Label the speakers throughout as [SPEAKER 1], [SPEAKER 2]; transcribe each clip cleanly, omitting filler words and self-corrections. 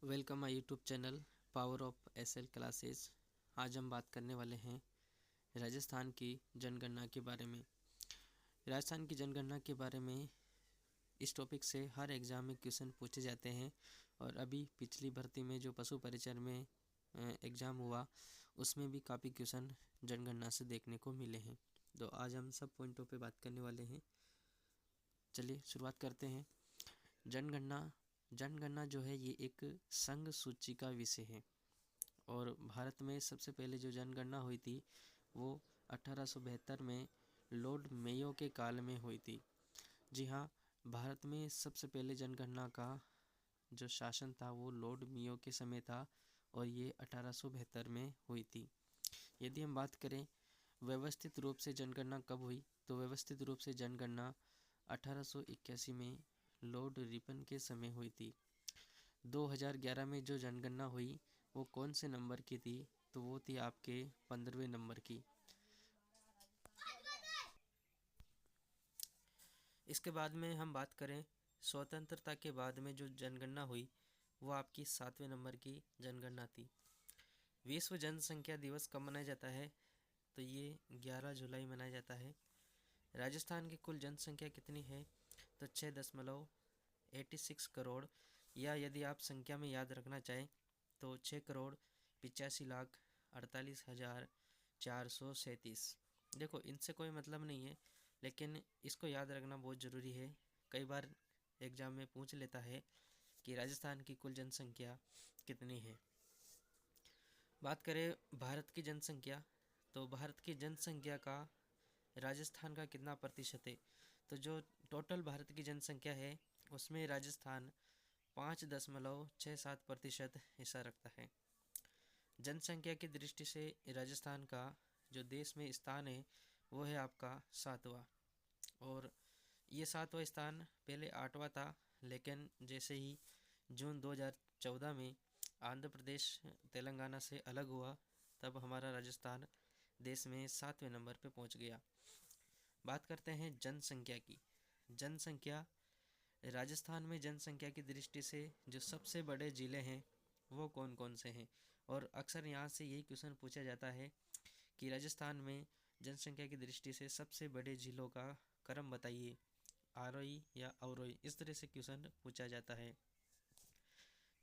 [SPEAKER 1] Welcome my YouTube channel power of SL classes. आज हम बात करने वाले हैं राजस्थान की जनगणना के बारे में। राजस्थान की जनगणना के बारे में इस टॉपिक से हर एग्ज़ाम में क्वेश्चन पूछे जाते हैं और अभी पिछली भर्ती में जो पशु परिचर में एग्ज़ाम हुआ उसमें भी काफ़ी क्वेश्चन जनगणना से देखने को मिले हैं। तो आज हम सब पॉइंटों पे बात करने वाले हैं। चलिए शुरुआत करते हैं। जनगणना जो है ये एक संघ सूची का विषय है और भारत में सबसे पहले जो जनगणना हुई थी वो 1872 में लॉर्ड मेयो के काल में हुई थी। जी हाँ, भारत में सबसे पहले जनगणना का जो शासन था वो लॉर्ड मेयो के समय था और ये 1872 में हुई थी। यदि हम बात करें व्यवस्थित रूप से जनगणना कब हुई, तो व्यवस्थित रूप से जनगणना 1881 में लॉर्ड रिपन के समय हुई थी। 2011 में जो जनगणना हुई वो कौन से नंबर की थी, तो वो थी आपके 15वें नंबर की। इसके बाद में हम बात करें स्वतंत्रता के बाद में जो जनगणना हुई वो आपकी 7वें नंबर की जनगणना थी। विश्व जनसंख्या दिवस कब मनाया जाता है, तो ये 11 जुलाई मनाया जाता है। राजस्थान की कुल जनसंख्या कितनी है, तो 6.86 करोड़, या यदि आप संख्या में याद रखना चाहें तो 6,85,48,437। देखो इनसे कोई मतलब नहीं है लेकिन इसको याद रखना बहुत ज़रूरी है। कई बार एग्जाम में पूछ लेता है कि राजस्थान की कुल जनसंख्या कितनी है। बात करें भारत की जनसंख्या, तो भारत की जनसंख्या का राजस्थान का कितना प्रतिशत है, तो जो टोटल भारत की जनसंख्या है उसमें राजस्थान 5.67% हिस्सा रखता है। जनसंख्या की दृष्टि से राजस्थान का जो देश में स्थान है वो है आपका 7वां, और ये 7वां स्थान पहले 8वां था, लेकिन जैसे ही जून 2014 में आंध्र प्रदेश तेलंगाना से अलग हुआ तब हमारा राजस्थान देश में 7वें नंबर पे पहुंच गया। बात करते हैं जनसंख्या की। जनसंख्या राजस्थान में जनसंख्या की दृष्टि से जो सबसे बड़े ज़िले हैं वो कौन कौन से हैं, और अक्सर यहाँ से यही क्वेश्चन पूछा जाता है कि राजस्थान में जनसंख्या की दृष्टि से सबसे बड़े ज़िलों का क्रम बताइए, आरोही या अवरोही, इस तरह से क्वेश्चन पूछा जाता है।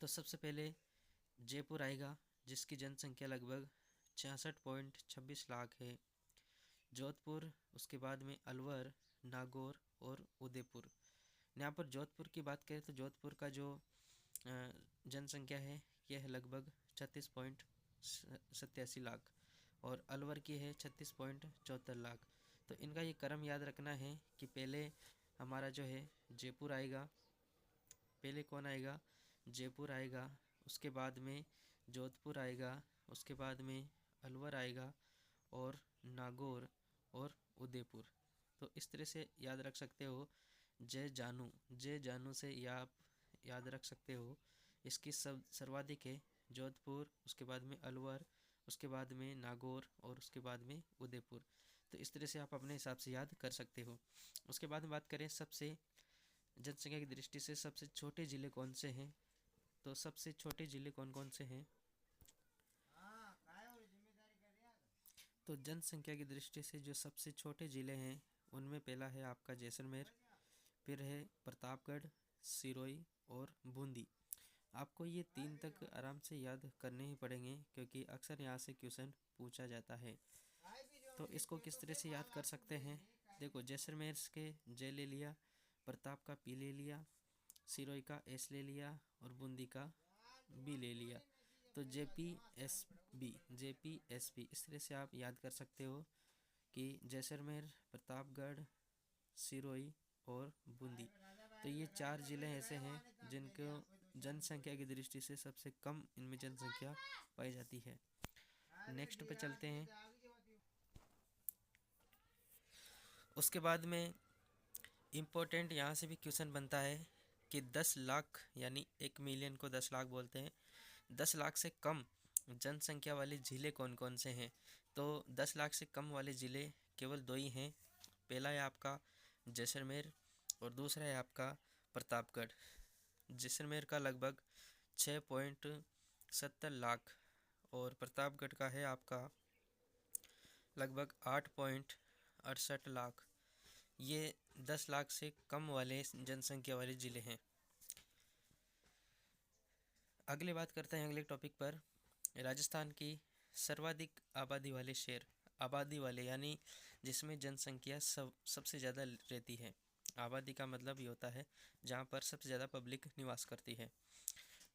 [SPEAKER 1] तो सबसे पहले जयपुर आएगा जिसकी जनसंख्या लगभग 66.26 लाख है। जोधपुर, उसके बाद में अलवर, नागौर और उदयपुर। यहाँ पर जोधपुर की बात करें तो जोधपुर का जो जनसंख्या है यह है लगभग 36.87 लाख, और अलवर की है 36.74 लाख। तो इनका ये क्रम याद रखना है कि पहले हमारा जो है जयपुर आएगा, पहले कौन आएगा, जयपुर आएगा, उसके बाद में जोधपुर आएगा, उसके बाद में अलवर आएगा और नागौर और उदयपुर। तो इस तरह से याद रख सकते हो। जय जानू से या आप याद रख सकते हो। इसकी सब सर्वाधिक है जोधपुर, उसके बाद में अलवर, उसके बाद में नागौर और उसके बाद में उदयपुर। तो इस तरह से आप अपने हिसाब से याद कर सकते हो। उसके बाद में बात करें सबसे जनसंख्या की दृष्टि से सबसे छोटे ज़िले कौन से हैं, तो सबसे छोटे ज़िले कौन कौन से हैं, तो जनसंख्या की दृष्टि से जो सबसे छोटे ज़िले हैं उनमें पहला है आपका जैसलमेर, फिर है प्रतापगढ़, सिरोही और बूंदी। आपको ये 3 तक आराम से याद करने ही पड़ेंगे क्योंकि अक्सर यहाँ से क्वेश्चन पूछा जाता है। तो इसको किस तरह से याद कर सकते हैं, देखो जैसलमेर के जे ले लिया, प्रताप का पी ले लिया, सिरोही का एस ले लिया और बूंदी का बी ले लिया। तो JPSB इस तरह से आप याद कर सकते हो कि जैसलमेर, प्रतापगढ़, सिरोही और बूंदी। तो ये 4 ज़िले ऐसे हैं जिनको जनसंख्या की दृष्टि से सबसे कम इनमें जनसंख्या पाई जाती है। नेक्स्ट पे चलते हैं। उसके बाद में इम्पोर्टेंट यहाँ से भी क्वेश्चन बनता है कि 10 लाख यानी 1 मिलियन को 10 लाख बोलते हैं, 10 लाख से कम जनसंख्या वाले ज़िले कौन कौन से हैं, तो 10 लाख से कम वाले ज़िले केवल 2 ही हैं। पहला है आपका जैसलमेर और दूसरा है आपका प्रतापगढ़। जैसलमेर का लगभग 6.70 लाख और प्रतापगढ़ का है आपका लगभग 8.68 लाख। ये 10 लाख से कम वाले जनसंख्या वाले ज़िले हैं। अगले बात करते हैं अगले टॉपिक पर, राजस्थान की सर्वाधिक आबादी वाले शहर। आबादी वाले यानी जिसमें जनसंख्या सबसे ज़्यादा रहती है। आबादी का मतलब ये होता है जहाँ पर सबसे ज़्यादा पब्लिक निवास करती है।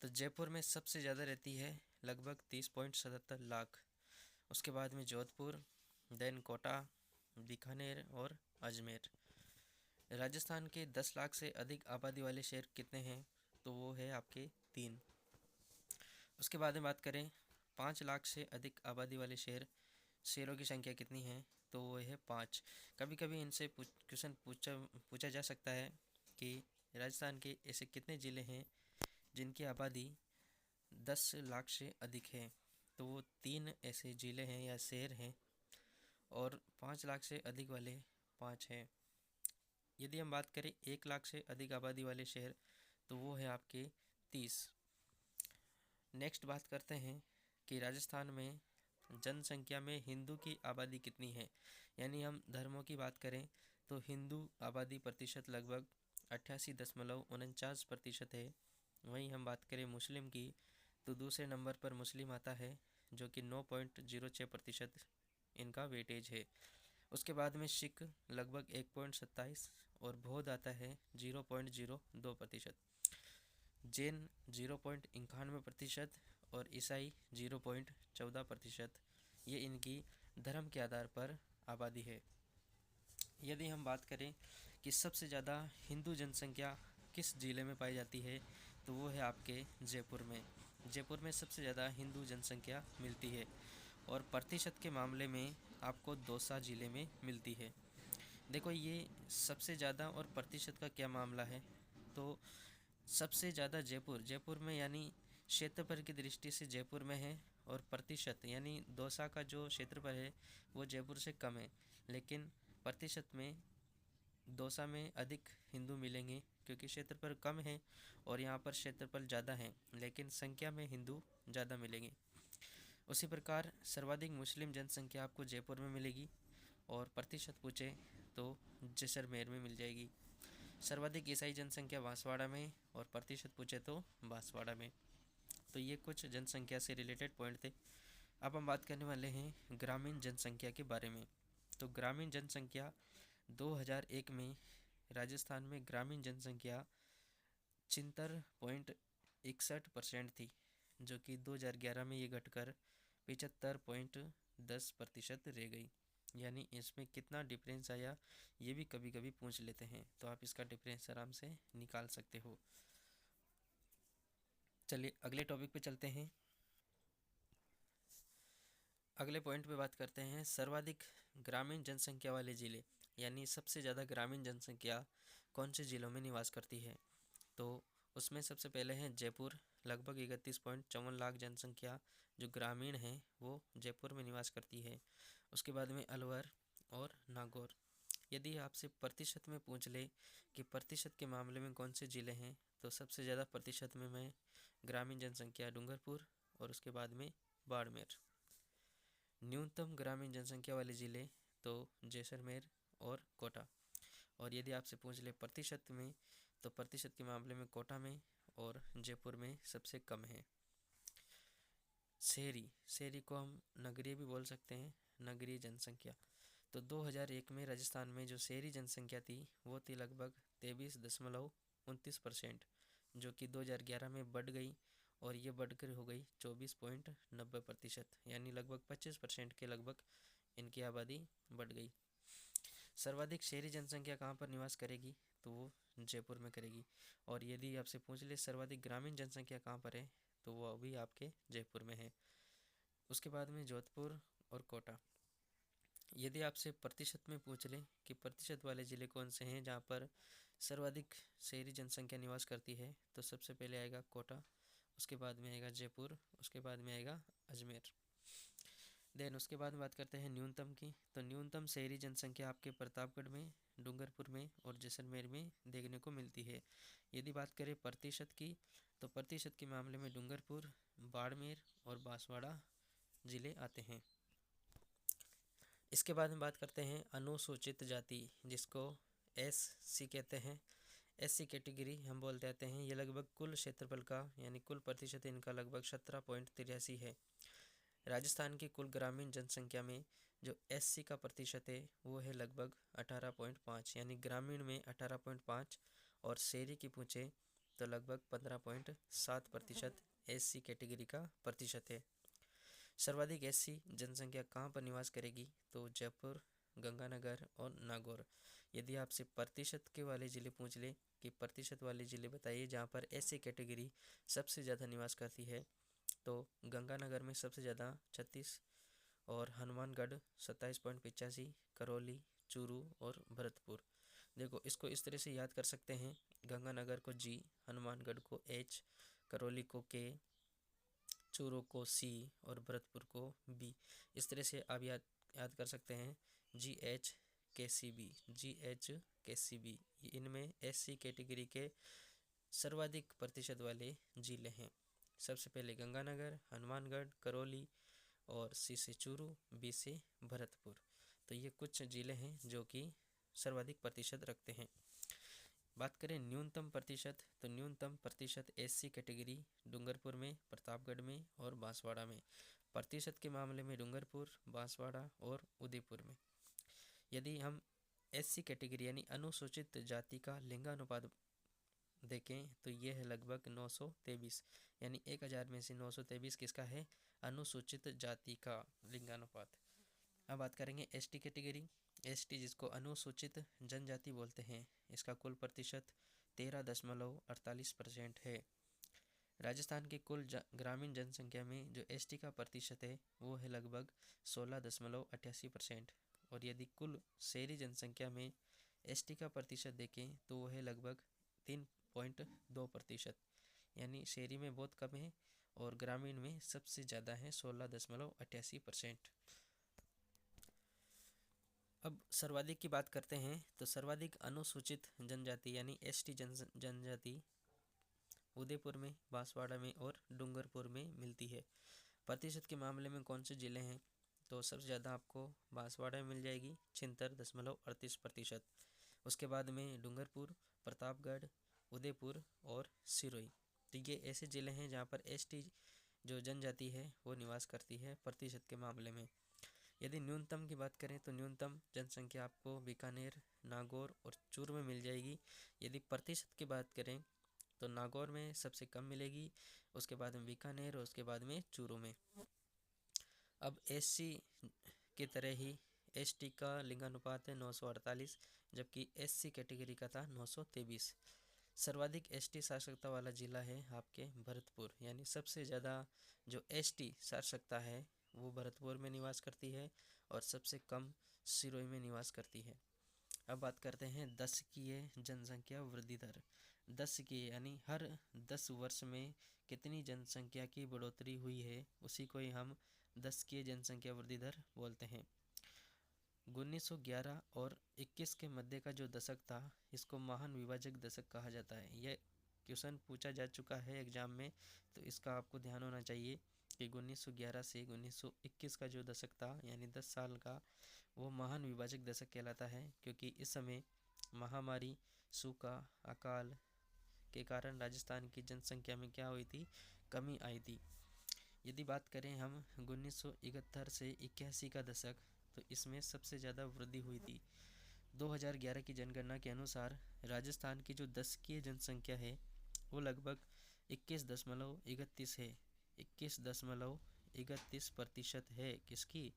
[SPEAKER 1] तो जयपुर में सबसे ज़्यादा रहती है लगभग 30.77 लाख। उसके बाद में जोधपुर, देन कोटा, बीकानेर और अजमेर। राजस्थान के 10 लाख से अधिक आबादी वाले शहर कितने हैं? तो वो है आपके 3। उसके बाद में बात करें 5 लाख से अधिक आबादी वाले शहरों की संख्या कितनी है? तो वो है 5। कभी कभी इनसे क्वेश्चन पूछा जा सकता है कि राजस्थान के ऐसे कितने ज़िले हैं जिनकी आबादी 10 लाख से अधिक है? तो वो 3 ऐसे ज़िले हैं या शहर हैं और 5 लाख से अधिक वाले 5 हैं। यदि हम बात करें 1 लाख से अधिक आबादी वाले शहर तो वो है आपके 30। नेक्स्ट बात करते हैं कि राजस्थान में जनसंख्या में हिंदू की आबादी कितनी है। यानी हम धर्मों की बात करें तो हिंदू आबादी प्रतिशत लगभग 88.49% है। वहीं हम बात करें मुस्लिम की तो दूसरे नंबर पर मुस्लिम आता है जो कि 9.06% इनका वेटेज है। उसके बाद में सिख लगभग 1.27 और बौद्ध आता है 0.02%, जैन 0.91% और ईसाई 0.14%। ये इनकी धर्म के आधार पर आबादी है। यदि हम बात करें कि सबसे ज़्यादा हिंदू जनसंख्या किस ज़िले में पाई जाती है तो वो है आपके जयपुर में। जयपुर में सबसे ज़्यादा हिंदू जनसंख्या मिलती है और प्रतिशत के मामले में आपको दौसा ज़िले में मिलती है। देखो ये सबसे ज़्यादा और प्रतिशत का क्या मामला है, तो सबसे ज़्यादा जयपुर में यानी क्षेत्रफल की दृष्टि से जयपुर में है और प्रतिशत यानी दौसा का जो क्षेत्रफल है वो जयपुर से कम है, लेकिन प्रतिशत में दौसा में अधिक हिंदू मिलेंगे क्योंकि क्षेत्रफल कम है और यहाँ पर क्षेत्रफल ज़्यादा है लेकिन संख्या में हिंदू ज़्यादा मिलेंगे। उसी प्रकार सर्वाधिक मुस्लिम जनसंख्या आपको जयपुर में मिलेगी और प्रतिशत पूछे तो जैसलमेर में मिल जाएगी। सर्वाधिक ईसाई जनसंख्या बांसवाड़ा में और प्रतिशत पूछे तो बांसवाड़ा में। तो ये कुछ जनसंख्या से रिलेटेड पॉइंट थे। अब हम बात करने वाले हैं ग्रामीण जनसंख्या के बारे में। तो ग्रामीण जनसंख्या 2001 में राजस्थान में ग्रामीण जनसंख्या 76.61% थी, जो कि 2011 में ये घटकर 75.10% रह गई। यानी इसमें कितना डिफरेंस आया ये भी कभी कभी पूछ लेते हैं, तो आप इसका डिफरेंस आराम से निकाल सकते हो। चलिए अगले टॉपिक पे चलते हैं। अगले पॉइंट पे बात करते हैं सर्वाधिक ग्रामीण जनसंख्या वाले ज़िले, यानी सबसे ज़्यादा ग्रामीण जनसंख्या कौन से ज़िलों में निवास करती है। तो उसमें सबसे पहले है जयपुर, लगभग 31.54 लाख जनसंख्या जो ग्रामीण है वो जयपुर में निवास करती है। उसके बाद में अलवर और नागौर। यदि आपसे प्रतिशत में पूछ ले कि प्रतिशत के मामले में कौन से ज़िले हैं तो सबसे ज़्यादा प्रतिशत में मैं ग्रामीण जनसंख्या डूंगरपुर और उसके बाद में बाड़मेर। न्यूनतम ग्रामीण जनसंख्या वाले ज़िले तो जैसलमेर और कोटा। और यदि आपसे पूछ ले प्रतिशत में तो प्रतिशत के मामले में कोटा में और जयपुर में सबसे कम है। शहरी को हम नगरीय भी बोल सकते हैं, नगरीय जनसंख्या। तो 2001 में राजस्थान में जो शहरी जनसंख्या थी वो थी लगभग 23.29%, जो कि 2011 में बढ़ गई और ये बढ़कर हो गई 24.90%, यानी लगभग 25% के लगभग इनकी आबादी बढ़ गई। सर्वाधिक शहरी जनसंख्या कहाँ पर निवास करेगी तो वो जयपुर में करेगी। और यदि आपसे पूछ ले सर्वाधिक ग्रामीण जनसंख्या कहाँ पर है तो वो अभी आपके जयपुर में है। उसके बाद में जोधपुर और कोटा। यदि आपसे प्रतिशत में पूछ ले कि प्रतिशत वाले ज़िले कौन से हैं जहाँ पर सर्वाधिक शहरी जनसंख्या निवास करती है तो सबसे पहले आएगा कोटा, उसके बाद में आएगा जयपुर, उसके बाद में आएगा अजमेर। देन उसके बाद बात करते हैं न्यूनतम की। तो न्यूनतम शहरी जनसंख्या आपके प्रतापगढ़ में, डूंगरपुर में और जैसलमेर में देखने को मिलती है। यदि बात करें प्रतिशत की, तो प्रतिशत के मामले में डूंगरपुर, बाड़मेर और बांसवाड़ा जिले आते हैं। इसके बाद में बात करते हैं अनुसूचित जाति, जिसको SC कहते हैं। SC कैटेगरी हम बोलते आते हैं। ये लगभग कुल क्षेत्रफल का यानी कुल प्रतिशत इनका लगभग 17.83 है। राजस्थान की कुल ग्रामीण जनसंख्या में जो SC का प्रतिशत है वो है लगभग 18.5, यानी ग्रामीण में 18.5 और शहरी की पूछे तो लगभग 15.7% SC कैटेगरी का प्रतिशत है। सर्वाधिक SC जनसंख्या कहाँ पर निवास करेगी, तो जयपुर, गंगानगर और नागौर। यदि आपसे प्रतिशत के वाले ज़िले पूछ ले कि प्रतिशत वाले ज़िले बताइए जहाँ पर SC कैटेगरी सबसे ज़्यादा निवास करती है, तो गंगानगर में सबसे ज़्यादा 36 और हनुमानगढ़ 27.85, करौली, चूरू और भरतपुर। देखो इसको इस तरह से याद कर सकते हैं, गंगानगर को G, हनुमानगढ़ को H, करौली को K, चूरू को C और भरतपुर को B। इस तरह से आप याद कर सकते हैं GHKCB, GHKCB। इनमें SC कैटेगरी के सर्वाधिक प्रतिशत वाले जिले हैं। सबसे पहले गंगानगर, हनुमानगढ़, करौली और C से चूरू, B से भरतपुर। तो ये कुछ जिले हैं जो कि सर्वाधिक प्रतिशत रखते हैं। बात करें न्यूनतम प्रतिशत, तो न्यूनतम प्रतिशत SC कैटेगरी डूंगरपुर में, प्रतापगढ़ में और बांसवाड़ा में। प्रतिशत के मामले में डूंगरपुर, बांसवाड़ा और उदयपुर में। यदि हम SC कैटेगरी यानी अनुसूचित जाति का लिंगानुपात देखें तो ये है लगभग 923, यानी 1000 में से 923 किसका है, अनुसूचित जाति का लिंगानुपात। अब बात करेंगे ST कैटेगरी। ST जिसको अनुसूचित जनजाति बोलते हैं, इसका कुल प्रतिशत 13.48% है। राजस्थान की कुल ग्रामीण जनसंख्या में जो ST का प्रतिशत है वो है लगभग 16.88%। और यदि कुल शहरी जनसंख्या में ST का प्रतिशत देखें तो वो है लगभग 3.2%, यानी शहरी में बहुत कम है और ग्रामीण में सबसे ज़्यादा है 16.88%। अब सर्वाधिक की बात करते हैं, तो सर्वाधिक अनुसूचित जनजाति यानी ST जनजाति उदयपुर में, बांसवाड़ा में और डूंगरपुर में मिलती है। प्रतिशत के मामले में कौन से जिले हैं, तो सबसे ज़्यादा आपको बांसवाड़ा में मिल जाएगी 76.38%। उसके बाद में डूंगरपुर, प्रतापगढ़, उदयपुर और सिरोही। तो ये ऐसे ज़िले हैं जहाँ पर ST जो जनजाति है वो निवास करती है प्रतिशत के मामले में। यदि न्यूनतम की बात करें तो न्यूनतम जनसंख्या आपको बीकानेर, नागौर और चूरू में मिल जाएगी। यदि प्रतिशत की बात करें तो नागौर में सबसे कम मिलेगी, उसके बाद में बीकानेर और उसके बाद में चूरू में। अब SC की तरह ही ST का लिंगानुपात है 948, जबकि SC कैटेगरी का था 923। सर्वाधिक ST साक्षरता वाला जिला है आपके भरतपुर, यानी सबसे ज़्यादा जो ST साक्षरता है वो भरतपुर में निवास करती है और सबसे कम सिरोही में निवास करती है। अब बात करते हैं दशकीय जनसंख्या वृद्धि दर। दशकीय यानी हर 10 वर्ष में कितनी जनसंख्या की बढ़ोतरी हुई है, उसी को ही हम दशकीय जनसंख्या वृद्धि दर बोलते हैं। 1911 और 21 के मध्य का जो दशक था इसको महान विभाजक दशक कहा जाता है। यह क्वेश्चन पूछा जा चुका है एग्जाम में, तो इसका आपको ध्यान होना चाहिए कि 1911 से 1921 का जो दशक था यानी 10 साल का, वो महान विभाजक दशक कहलाता है, क्योंकि इस समय महामारी, सूखा, अकाल के कारण राजस्थान की जनसंख्या में क्या हुई थी, कमी आई थी। यदि बात करें हम 1971 से 81 का दशक, तो इसमें सबसे ज़्यादा वृद्धि हुई थी। 2011 की जनगणना के अनुसार राजस्थान की जो दशकीय जनसंख्या है वो लगभग 21.31 है। 21.31% है किसकी,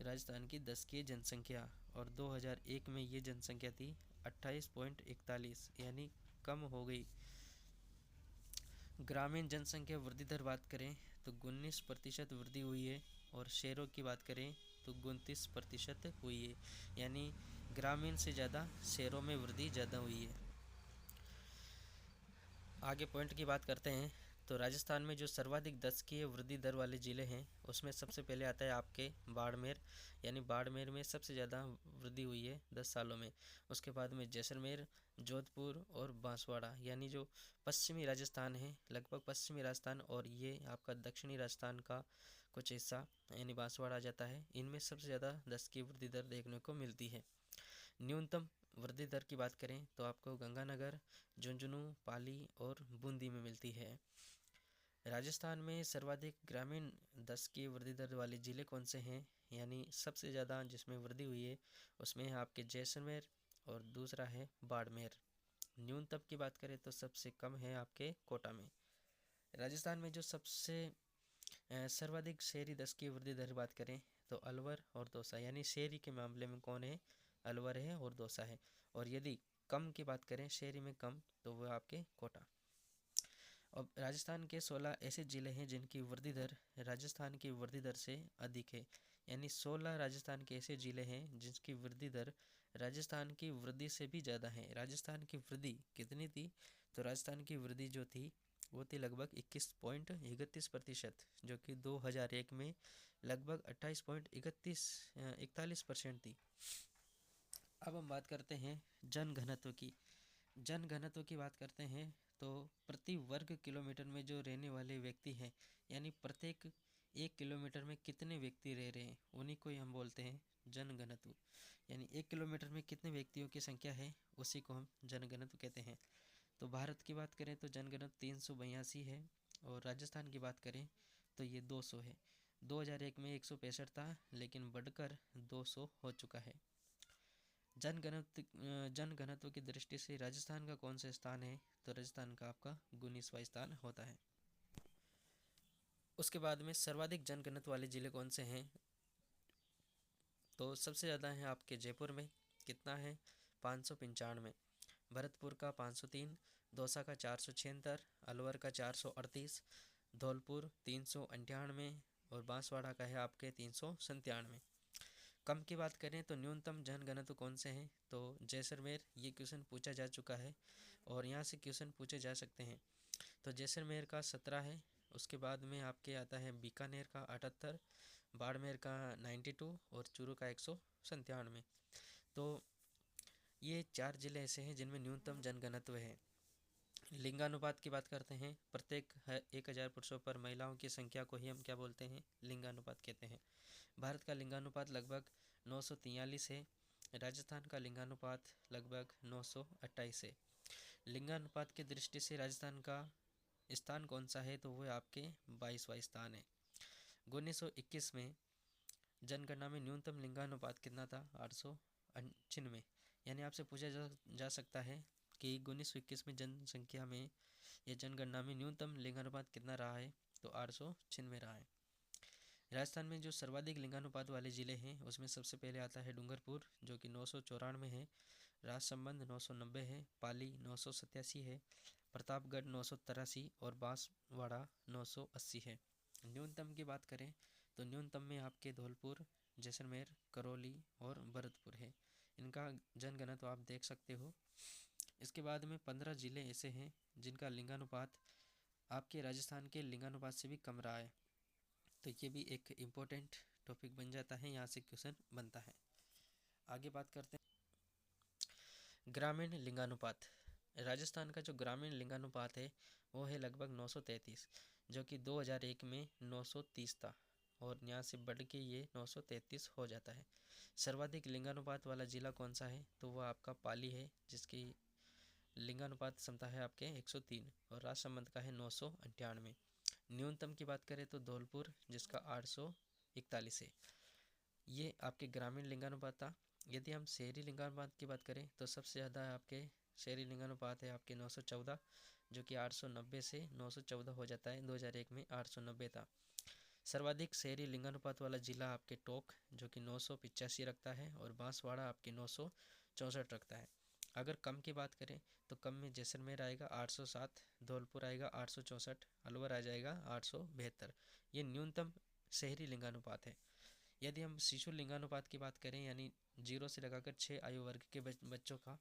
[SPEAKER 1] राजस्थान की दशकीय जनसंख्या। और 2001 में ये जनसंख्या थी 28.41, यानी कम हो गई। ग्रामीण जनसंख्या वृद्धि दर बात करें तो 19% वृद्धि हुई है और शहरों की बात करें तो 29% हुई है, यानी ग्रामीण से ज़्यादा शहरों में वृद्धि ज़्यादा हुई है। आगे पॉइंट की बात करते हैं तो राजस्थान में जो सर्वाधिक दशकीय वृद्धि दर वाले ज़िले हैं उसमें सबसे पहले आता है आपके बाड़मेर, यानी बाड़मेर में सबसे ज़्यादा वृद्धि हुई है 10 सालों में। उसके बाद में जैसलमेर, जोधपुर और बांसवाड़ा, यानी जो पश्चिमी राजस्थान है, लगभग पश्चिमी राजस्थान और ये आपका दक्षिणी राजस्थान का कुछ हिस्सा यानी बांसवाड़ा आ जाता है। इनमें सबसे ज़्यादा दशकीय वृद्धि दर देखने को मिलती है। न्यूनतम वृद्धि दर की बात करें तो आपको गंगानगर, झुंझुनू, पाली और बूंदी में मिलती है। राजस्थान में सर्वाधिक ग्रामीण दशकीय वृद्धि दर वाले ज़िले कौन से हैं, यानी सबसे ज़्यादा जिसमें वृद्धि हुई है उसमें है आपके जैसलमेर और दूसरा है बाड़मेर। न्यूनतम की बात करें तो सबसे कम है आपके कोटा में। राजस्थान में जो सबसे सर्वाधिक शहरी दशकीय वृद्धि दर बात करें तो अलवर और दौसा, यानी शहरी के मामले में कौन है, अलवर है और दौसा है। और यदि कम की बात करें शहरी में कम तो वो आपके कोटा। अब राजस्थान के 16 ऐसे ज़िले हैं जिनकी वृद्धि दर राजस्थान की वृद्धि दर से अधिक है, यानी 16 राजस्थान के ऐसे ज़िले हैं जिसकी वृद्धि दर राजस्थान की वृद्धि से भी ज़्यादा है। राजस्थान की वृद्धि कितनी थी, तो राजस्थान की वृद्धि जो थी वो थी लगभग 21.31%, जो कि 2001 में लगभग 28.41% थी। अब हम बात करते हैं जनघनत्व की। जनघनत्व की बात करते हैं तो प्रति वर्ग किलोमीटर में जो रहने वाले व्यक्ति हैं, यानी प्रत्येक 1 किलोमीटर में कितने व्यक्ति रह रहे हैं, उन्हीं को ही हम बोलते हैं जनघनत्व। यानी 1 किलोमीटर में कितने व्यक्तियों की संख्या है उसी को हम जनघनत्व कहते हैं। तो भारत की बात करें तो जनघनत्व 382 है और राजस्थान की बात करें तो ये 200 है। 2001 में 165 था लेकिन बढ़कर 200 हो चुका है। जनघनत्व की दृष्टि से राजस्थान का कौन सा स्थान है, तो राजस्थान का आपका 19वां स्थान होता है। उसके बाद में सर्वाधिक जनघनत्व वाले जिले कौन से हैं, तो सबसे ज़्यादा है आपके जयपुर में, कितना है 595, भरतपुर का 503, दौसा का 476, अलवर का 438, धौलपुर 398 और बांसवाड़ा का है आपके 397। कम की बात करें तो न्यूनतम जनघनत्व कौन से हैं, तो जैसलमेर, ये क्वेश्चन पूछा जा चुका है और यहाँ से क्वेश्चन पूछे जा सकते हैं। तो जैसलमेर का 17 है, उसके बाद में आपके आता है बीकानेर का 78, बाड़मेर का 92 और चूरू का 197। तो ये 4 ज़िले ऐसे हैं जिनमें न्यूनतम जनघनत्व है। लिंगानुपात की बात करते हैं, प्रत्येक 1000 पुरुषों पर महिलाओं की संख्या को ही हम क्या बोलते हैं, लिंगानुपात कहते हैं। भारत का लिंगानुपात लगभग 943 है, राजस्थान का लिंगानुपात लगभग 928 है। लिंगानुपात की दृष्टि से राजस्थान का स्थान कौन सा है, तो वो आपके 22वां स्थान है। 1921 में जनगणना में न्यूनतम लिंगानुपात कितना था, 896, यानी आपसे पूछा जा सकता है कि 1921 में जनसंख्या में या जनगणना में न्यूनतम लिंगानुपात कितना रहा है, तो 896 रहा है। राजस्थान में जो सर्वाधिक लिंगानुपात वाले ज़िले हैं उसमें सबसे पहले आता है डूंगरपुर जो कि 994 है, राजसमंद 990 है, पाली 987 है, प्रतापगढ़ 983 और बांसवाड़ा 980 है। न्यूनतम की बात करें तो न्यूनतम में आपके धौलपुर, जैसलमेर, करौली और भरतपुर है। इनका जनगणत्व आप देख सकते हो। इसके बाद में 15 ज़िले ऐसे हैं जिनका लिंगानुपात आपके राजस्थान के लिंगानुपात से भी कम रहा है। तो ये भी एक इम्पोर्टेंट टॉपिक बन जाता है, यहाँ से क्वेश्चन बनता है। आगे बात करते हैं ग्रामीण लिंगानुपात। राजस्थान का जो ग्रामीण लिंगानुपात है वो है लगभग 933, जो कि 2001 में 930 था और यहाँ से बढ़ के ये 933 हो जाता है। सर्वाधिक लिंगानुपात वाला ज़िला कौन सा है, तो वह आपका पाली है जिसकी लिंगानुपात क्षमता है आपके 103 और राजसमंद का है 998। न्यूनतम की बात करें तो धौलपुर जिसका 841 है। ये आपके ग्रामीण लिंगानुपात था। यदि हम शहरी लिंगानुपात की बात करें तो सबसे ज़्यादा आपके शहरी लिंगानुपात है आपके 914, जो कि 890 से 914 हो जाता है। 2001 में 890 था। सर्वाधिक शहरी लिंगानुपात वाला जिला आपके टोंक जो कि 985 रखता है और बांसवाड़ा आपके 964 रखता है। अगर कम की बात करें तो कम में जैसलमेर आएगा 807, धौलपुर आएगा 864, अलवर आ जाएगा 872। ये न्यूनतम शहरी लिंगानुपात है। यदि हम शिशु लिंगानुपात की बात करें यानी 0 से लगाकर 6 आयु वर्ग के बच्चों का,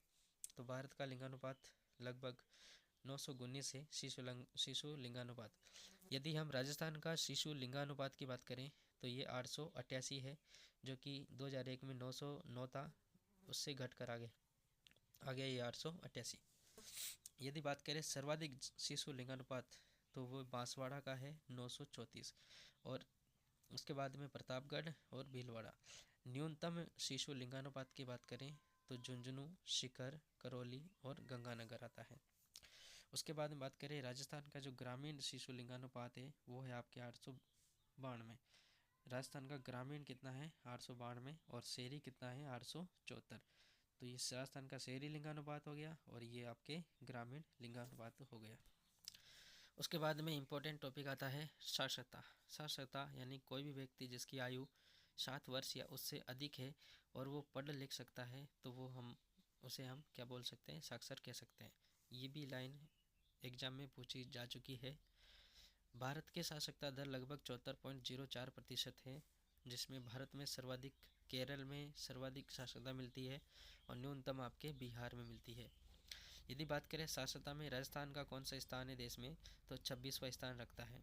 [SPEAKER 1] तो भारत का लिंगानुपात लगभग 919 है शिशु लिंगानुपात। यदि हम राजस्थान का शिशु लिंगानुपात की बात करें तो ये 888 है, जो कि 2001 में 909 था, उससे घट कर आ गया ये 888। यदि बात करें सर्वाधिक शिशु लिंगानुपात तो वो बांसवाड़ा का है 934, और उसके बाद में प्रतापगढ़ और भीलवाड़ा। न्यूनतम शिशु लिंगानुपात की बात करें तो झुंझुनू, सीकर, करौली और गंगानगर आता है। उसके बाद में बात करें राजस्थान का जो ग्रामीण शिशु लिंगानुपात है वो है आपके 892। राजस्थान का ग्रामीण कितना है 892, और शहरी कितना है 874। तो ये राजस्थान का शहरी लिंगानुपात हो गया और ये आपके ग्रामीण लिंगानुपात हो गया। उसके बाद में इम्पोर्टेंट टॉपिक आता है साक्षरता। साक्षरता यानी कोई भी व्यक्ति जिसकी आयु 7 वर्ष या उससे अधिक है और वो पढ़ लिख सकता है तो वो उसे हम क्या बोल सकते हैं, साक्षर कह सकते हैं। ये भी लाइन एग्जाम में पूछी जा चुकी है। भारत के साक्षरता दर लगभग 74.04% है, जिसमें भारत में सर्वाधिक केरल में सर्वाधिक साक्षरता मिलती है और न्यूनतम आपके बिहार में मिलती है। यदि बात करें साक्षरता में राजस्थान का कौन सा स्थान है देश में, तो 26वां स्थान रखता है।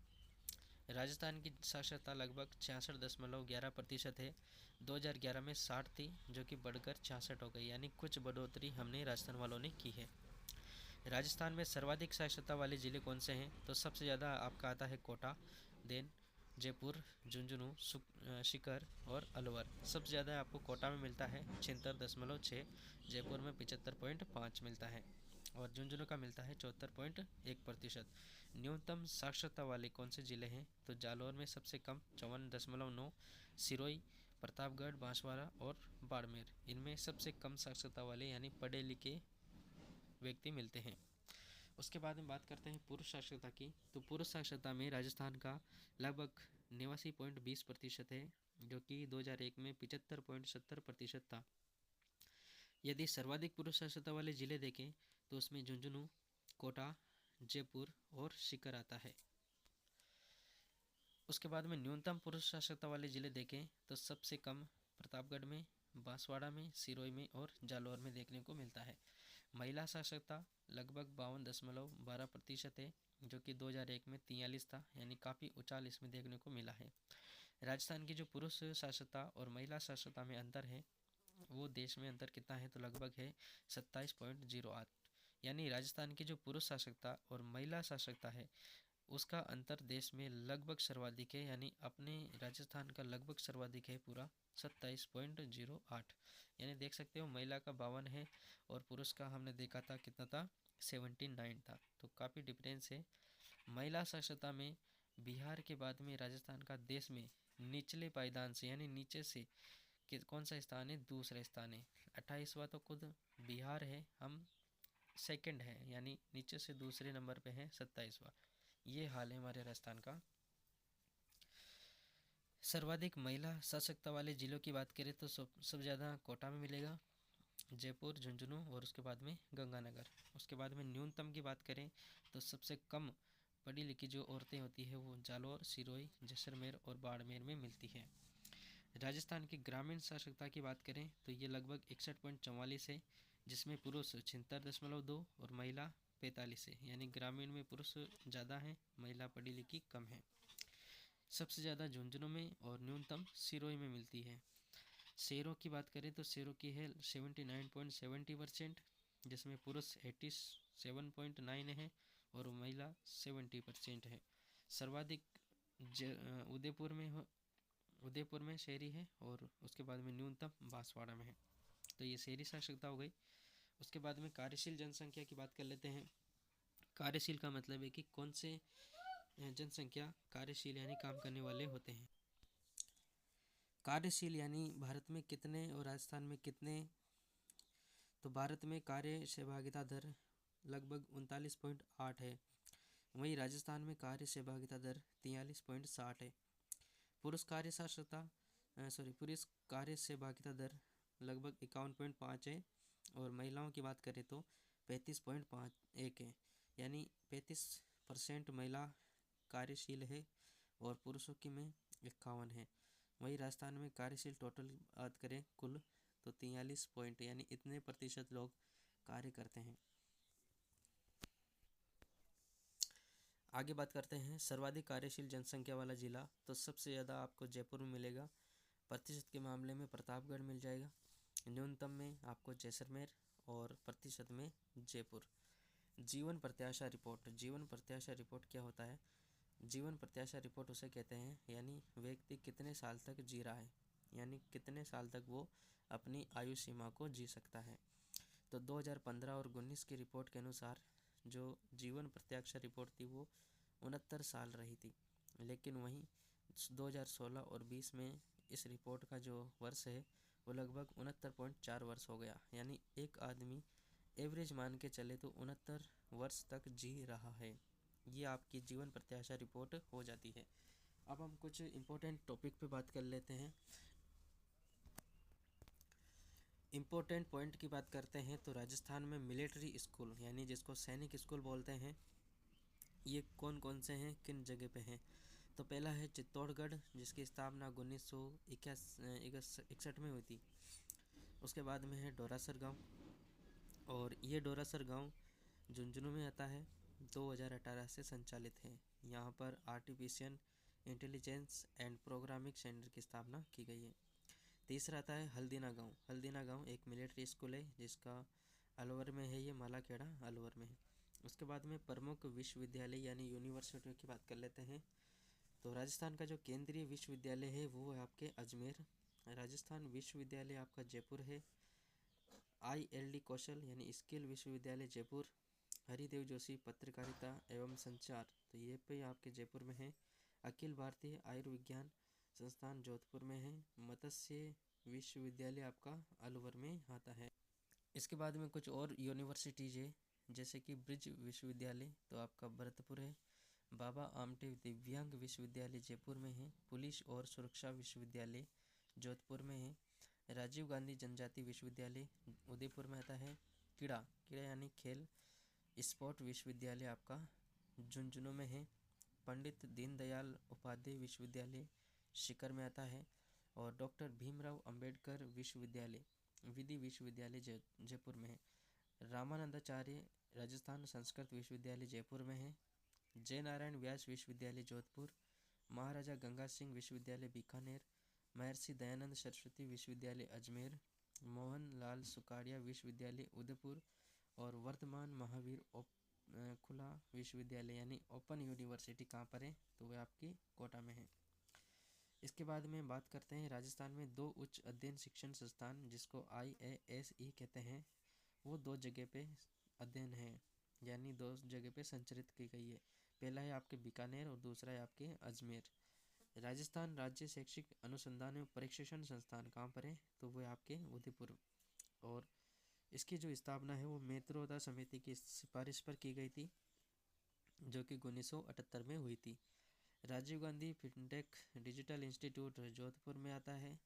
[SPEAKER 1] राजस्थान की साक्षरता लगभग 66.11% है। 2011 में 60 थी, जो कि बढ़कर 66 हो गई, यानी कुछ बढ़ोतरी हमने राजस्थान वालों ने की है। राजस्थान में सर्वाधिक साक्षरता वाले ज़िले कौन से हैं, तो सबसे ज़्यादा आपका आता है कोटा, देन जयपुर, झुंझुनू, सीकर और अलवर। सबसे ज़्यादा आपको कोटा में मिलता है 76.6, जयपुर में 75.5 मिलता है और झुंझुनू का मिलता है 74.1%। न्यूनतम साक्षरता वाले कौन से ज़िले हैं, तो जालौर में सबसे कम 54.9, सिरोही, प्रतापगढ़, बांसवाड़ा और बाड़मेर, इनमें सबसे कम साक्षरता वाले यानी पढ़े लिखे व्यक्ति मिलते हैं। उसके बाद में बात करते हैं पुरुष साक्षरता की। तो पुरुष साक्षरता में राजस्थान का लगभग 89.20% है, जो कि 2001 में 75.70% था। यदि सर्वाधिक पुरुष साक्षरता वाले जिले देखें तो उसमें झुंझुनू, कोटा, जयपुर और सीकर आता है। उसके बाद में न्यूनतम पुरुष साक्षरता वाले जिले देखें तो सबसे कम प्रतापगढ़ में, बांसवाड़ा में, सिरोही में और जालौर में देखने को मिलता है। महिला साक्षरता लगभग 52.12% है, जो कि 2001 में 43 था, यानी काफ़ी उछाल इसमें देखने को मिला है। राजस्थान की जो पुरुष साक्षरता और महिला साक्षरता में अंतर है, वो देश में अंतर कितना है, तो लगभग है 27.08, यानी राजस्थान की जो पुरुष साक्षरता और महिला साक्षरता है उसका अंतर देश में लगभग सर्वाधिक है, यानी अपने राजस्थान का लगभग सर्वाधिक है पूरा 27.08, यानी देख सकते हो महिला का 52 है और पुरुष का हमने देखा था कितना था 79 था, तो काफ़ी डिफरेंस है। महिला साक्षरता में बिहार के बाद में राजस्थान का देश में निचले पायदान से यानी नीचे से कौन सा स्थान है, दूसरा स्थान है। 28वां तो खुद बिहार है, हम सेकंड है, यानी नीचे से दूसरे नंबर पे है 27वां। ये हाल है हमारे राजस्थान का। सर्वाधिक महिला सशक्ता वाले जिलों की बात करें तो सब ज़्यादा कोटा में मिलेगा, जयपुर, झुंझुनू और उसके बाद में गंगानगर। उसके बाद में न्यूनतम की बात करें तो सबसे कम पढ़ी लिखी जो औरतें होती है वो जालौर, सिरोही, जैसलमेर और बाड़मेर में मिलती है। राजस्थान की ग्रामीण साक्षरता की बात करें तो ये लगभग 61.44 है, जिसमें पुरुष 76.2 और महिला 45 है, यानी ग्रामीण में पुरुष ज़्यादा हैं, महिला पढ़ी लिखी कम है। सबसे ज़्यादा झुंझुनू में और न्यूनतम सिरोही में मिलती है। शहरों की बात करें तो शहरों की है 79.70%, जिसमें पुरुष 87.9 है और महिला 70% है। सर्वाधिक उदयपुर में शहरी है और उसके बाद में न्यूनतम बांसवाड़ा में है। तो ये शहरी साक्षरता हो गई। उसके बाद में कार्यशील जनसंख्या की बात कर लेते हैं। कार्यशील का मतलब है कि कौन से जनसंख्या कार्यशील यानी काम करने वाले होते हैं। कार्यशील यानी भारत में कितने और राजस्थान में कितने, तो भारत में कार्य सहभागिता दर लगभग 39.8 है, वहीं राजस्थान में कार्य सहभागिता दर 43.60 है। पुरुष कार्य सहभागिता दर लगभग 51.5 है और महिलाओं की बात करें तो 35.51 है, यानी 35% महिला कार्यशील है और पुरुषों की में 51 है। वहीं राजस्थान में कार्यशील टोटल बात करें कुल तो 43 पॉइंट यानी इतने प्रतिशत लोग कार्य करते हैं। आगे बात करते हैं सर्वाधिक कार्यशील जनसंख्या वाला जिला, तो सबसे ज़्यादा आपको जयपुर में मिलेगा। प्रतिशत के मामले में प्रतापगढ़ मिल जाएगा, न्यूनतम में आपको जैसलमेर और प्रतिशत में जयपुर। जीवन प्रत्याशा रिपोर्ट। जीवन प्रत्याशा रिपोर्ट क्या होता है? जीवन प्रत्याशा रिपोर्ट उसे कहते हैं यानी व्यक्ति कितने साल तक जी रहा है, यानी कितने साल तक वो अपनी आयु सीमा को जी सकता है। तो 2015 और 19 की रिपोर्ट के अनुसार जो जीवन प्रत्याशा रिपोर्ट थी वो 69 साल रही थी, लेकिन वहीं 2016 और 20 में इस रिपोर्ट का जो वर्ष है वो लगभग 69.4 वर्ष हो गया, यानी एक आदमी एवरेज मान के चले तो 69 वर्ष तक जी रहा है। ये आपकी जीवन प्रत्याशा रिपोर्ट हो जाती है। अब हम कुछ इम्पोर्टेंट टॉपिक पे बात कर लेते हैं। इम्पोर्टेंट पॉइंट की बात करते हैं तो राजस्थान में मिलिट्री स्कूल यानी जिसको सैनिक स्कूल बोलते हैं, ये कौन कौन से हैं, किन जगह पे हैं? तो पहला है चित्तौड़गढ़, जिसकी स्थापना 1961 में हुई थी। उसके बाद में है डोरासर गांव, और ये डोरासर गांव झुंझुनू में आता है, 2018 से संचालित है। यहाँ पर artificial intelligence and programming centre की स्थापना की गई है। तीसरा आता है हल्दीना गांव। हल्दीना गांव एक मिलिट्री स्कूल है जिसका अलवर में है, ये मालाखेड़ा अलवर में है। उसके बाद में प्रमुख विश्वविद्यालय यानी यूनिवर्सिटियों की बात कर लेते हैं। तो राजस्थान का जो केंद्रीय विश्वविद्यालय है वो है आपके अजमेर। राजस्थान विश्वविद्यालय आपका जयपुर है। ILD कौशल यानी स्किल विश्वविद्यालय जयपुर। हरिदेव जोशी पत्रकारिता एवं संचार, तो ये पे आपके जयपुर में है। अखिल भारतीय आयुर्विज्ञान संस्थान जोधपुर में है। मत्स्य विश्वविद्यालय आपका अलवर में आता है। इसके बाद में कुछ और यूनिवर्सिटीज है, जैसे कि ब्रिज विश्वविद्यालय तो आपका भरतपुर है। बाबा आमटे दिव्यांग विश्वविद्यालय जयपुर में है। पुलिस और सुरक्षा विश्वविद्यालय जोधपुर में है। राजीव गांधी जनजाति विश्वविद्यालय उदयपुर में आता है। किड़ा किड़ा यानी खेल स्पोर्ट विश्वविद्यालय आपका झुंझुनू में है। पंडित दीनदयाल उपाध्याय विश्वविद्यालय सीकर में आता है। और डॉक्टर भीमराव अंबेडकर विश्वविद्यालय विधि विश्वविद्यालय जयपुर में है। रामानंदाचार्य राजस्थान संस्कृत विश्वविद्यालय जयपुर में है। जय नारायण व्यास विश्वविद्यालय जोधपुर। महाराजा गंगा सिंह विश्वविद्यालय बीकानेर। महर्षि दयानंद सरस्वती विश्वविद्यालय अजमेर। मोहन लाल सुकाड़िया विश्वविद्यालय उदयपुर। और वर्तमान महावीर खुला विश्वविद्यालय यानी ओपन यूनिवर्सिटी कहाँ पर है, तो वह आपकी कोटा में है। इसके बाद में बात करते हैं राजस्थान में 2 उच्च अध्ययन शिक्षण संस्थान जिसको IASE कहते हैं, वो 2 जगह पे अध्ययन है, यानी 2 जगह पे संचालित की गई है। पहला है आपके बीकानेर और दूसरा है आपके अजमेर। राजस्थान राज्य शैक्षिक अनुसंधान एवं प्रशिक्षण संस्थान कहाँ पर है, तो वो आपके उदयपुर। और इसकी जो स्थापना है वो मेत्रोदा समिति की सिफारिश पर की गई थी, जो कि 1978 में हुई थी। Rajiv Gandhi fintech digital institute Jodhpur में आता है।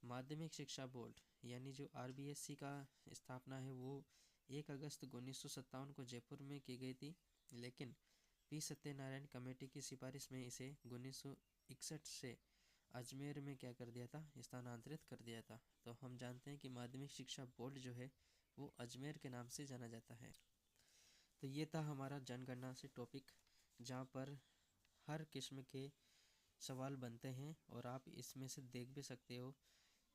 [SPEAKER 1] माध्यमिक शिक्षा बोर्ड यानी जो RBSC का स्थापना है वो 1 अगस्त 1957 को जयपुर में की गई थी, लेकिन P सत्यनारायण कमेटी की सिफारिश में इसे 1961 से अजमेर में क्या कर दिया था, स्थानांतरित कर दिया था। तो हम जानते हैं कि माध्यमिक शिक्षा बोर्ड जो है वो अजमेर के नाम से जाना जाता है। तो ये था हमारा जनगणना से टॉपिक, जहाँ पर हर किस्म के सवाल बनते हैं और आप इसमें से देख भी सकते हो।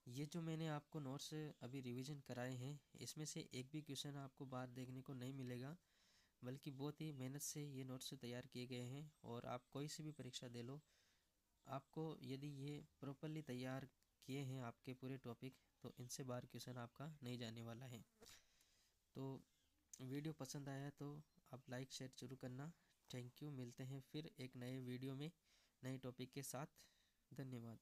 [SPEAKER 1] ये जो मैंने आपको नोट्स अभी रिवीजन कराए हैं, इसमें से एक भी क्वेश्चन आपको बाहर देखने को नहीं मिलेगा, बल्कि बहुत ही मेहनत से ये नोट्स तैयार किए गए हैं। और आप कोई सी भी परीक्षा दे लो, आपको यदि ये प्रॉपरली तैयार किए हैं आपके पूरे टॉपिक, तो इनसे बाहर क्वेश्चन आपका नहीं जाने वाला है। तो वीडियो पसंद आया तो आप लाइक शेयर जरूर करना। Thank you. मिलते हैं फिर एक नए वीडियो में नए टॉपिक के साथ। धन्यवाद।